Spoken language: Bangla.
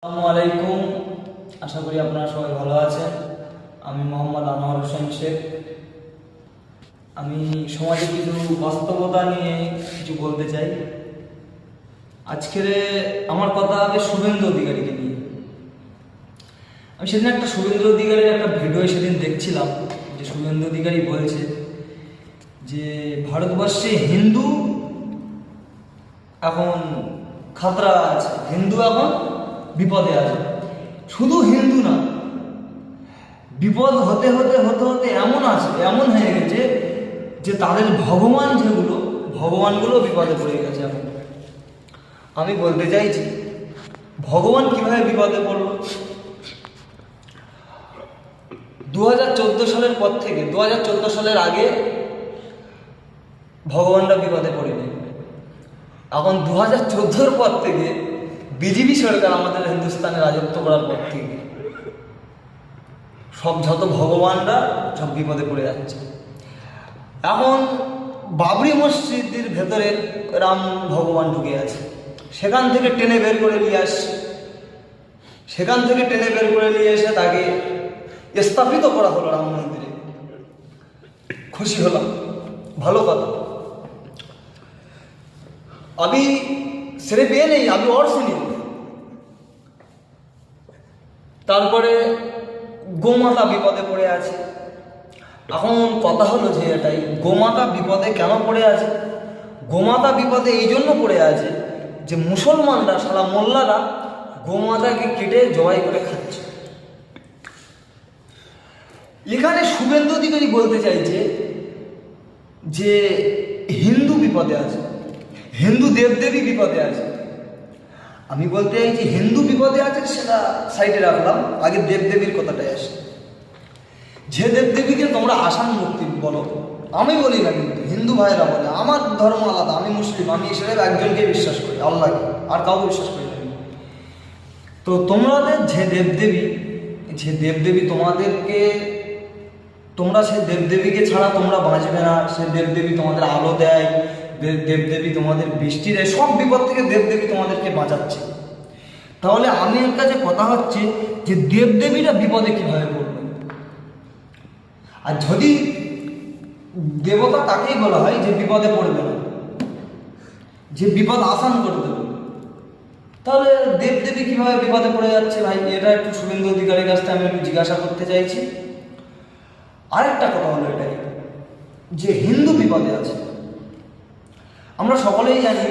আসসালামু আলাইকুম। আশা করি আপনারা সবাই ভালো আছেন। আমি মোহাম্মদ আনোয়ার হোসেন শেখ। আমি সমাজে কিছু বাস্তবতা নিয়ে কিছু বলতে চাই। আজকের আমার কথা হবে শুভেন্দু অধিকারীকে নিয়ে। আমি সেদিন একটা শুভেন্দু অধিকারীর একটা ভিডিও সেদিন দেখছিলাম, যে শুভেন্দু অধিকারী বলছে যে ভারতবর্ষে হিন্দু এখন খাতরা আছে, হিন্দু এখন বিপদে আছে। শুধু হিন্দু না, বিপদ হতে হতে হতে হতে এমন হয়ে গেছে যে তাদের ভগবানগুলো বিপদে পড়ে গেছে। এখন আমি বলতে চাইছি, ভগবান কিভাবে বিপদে পড়ল? 2014 সালের পর থেকে, 2014 সালের আগে ভগবানরা বিপদে পড়েনি। এখন 2014-র পর থেকে বিজেপি সরকার আমাদের হিন্দুস্তানে রাজত্ব করার পর থেকে যত ভগবানরা সব বিপদে পড়ে যাচ্ছে। এখন বাবরি মসজিদের ভেতরে রাম ভগবান ঢুকে আছে, সেখান থেকে টেনে বের করে নিয়ে এসে তাকে স্থাপিত করা হলো রাম মন্দিরে। খুশি হলাম, ভালো কথা। अभी सिर्फ ये नहीं, अभी और सुनिए। তারপরে গোমাতা বিপদে পড়ে আছে। এখন কথা হলো যে এটাই, গোমাতা বিপদে কেন পড়ে আছে? গোমাতা বিপদে এই জন্য পড়ে আছে যে মুসলমানরা, সারা মোল্লারা গোমাতাকে কেটে জবাই করে খাচ্ছে। এখানে শুভেন্দু অধিকারী বলতে চাইছে যে হিন্দু বিপদে আছে, হিন্দু দেবদেবী বিপদে আছে। আমি বলতে চাই যে হিন্দু বিপদে আছে সেটা সাইডে রাখলাম, আগে দেবদেবীর কথাটাই আসে। যে দেবদেবীকে তোমরা আসান মূর্তি বলো, আমি বলি না, কিন্তু হিন্দু ভাইরা বলে। আমার ধর্ম আলাদা, আমি মুসলিম, আমি হিসেবে একজনকে বিশ্বাস করি, আল্লাহকে, আর কাউকে বিশ্বাস করি না। তো তোমাদের যে দেবদেবী তোমাদেরকে, তোমরা সেই দেবদেবীকে ছাড়া তোমরা বাঁচবে না। সে দেবদেবী তোমাদের আলো দেয়, দেবদেবী তোমাদের বৃষ্টি দেয়, সব বিপদ থেকে দেবদেবী তোমাদেরকে বাঁচাচ্ছে। তাহলে আমি এর কাছে কথা হচ্ছে যে দেবদেবীরা বিপদে কিভাবে পড়বে? আর যদি দেবতা তাকেই বলা হয় যে বিপদে পড়বে না, যে বিপদ আসান করে দেবে, তাহলে দেবদেবী কিভাবে বিপদে পড়ে যাচ্ছে? ভাই, এটা একটু শুভেন্দু অধিকারীর কাছ থেকে আমি একটু জিজ্ঞাসা করতে চাইছি। আরেকটা কথা হলো এটাই যে হিন্দু বিপদে আছে। আমরা সকলেই জানি